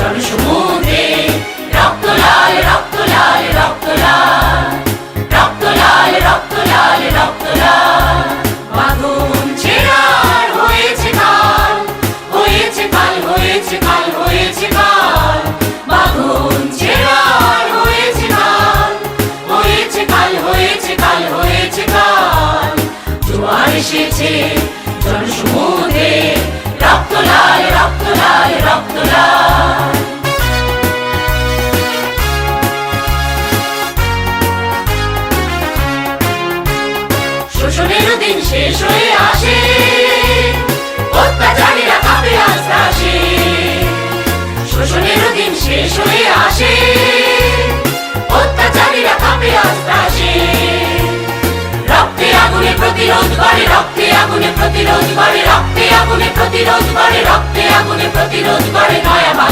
জনসমুদ্রে রক্ত লাল রক্ত লাল রক্ত লাল রক্ত লাল রক্ত লাল রক্ত লাল বাঁধন ছেঁড়ার হয়েছে কাল হয়েছে কাল হয়েছে কাল হয়েছে কাল বাঁধন ছেঁড়ার হয়েছে কাল হয়েছে কাল হয়েছে কাল হয়েছে কাল জোয়ার এসেছে জনসমুদ্রে রক্ত লাল রক্ত লাল রক্ত লাল শোষণের দিন শেষ হয়ে আসে অত্যাচারীরা কাঁপে আস্তে আসে শোষণের দিন শেষ হয়ে আসে অত্যাচারীরা কাঁপে আস্তে আসে রক্তে আগুনে প্রতিরোধ করে রক্তে আগুনে প্রতিরোধ করে রক্তে আগুনে প্রতিরোধ করে রক্তে আগুনে প্রতিরোধ করে নয়া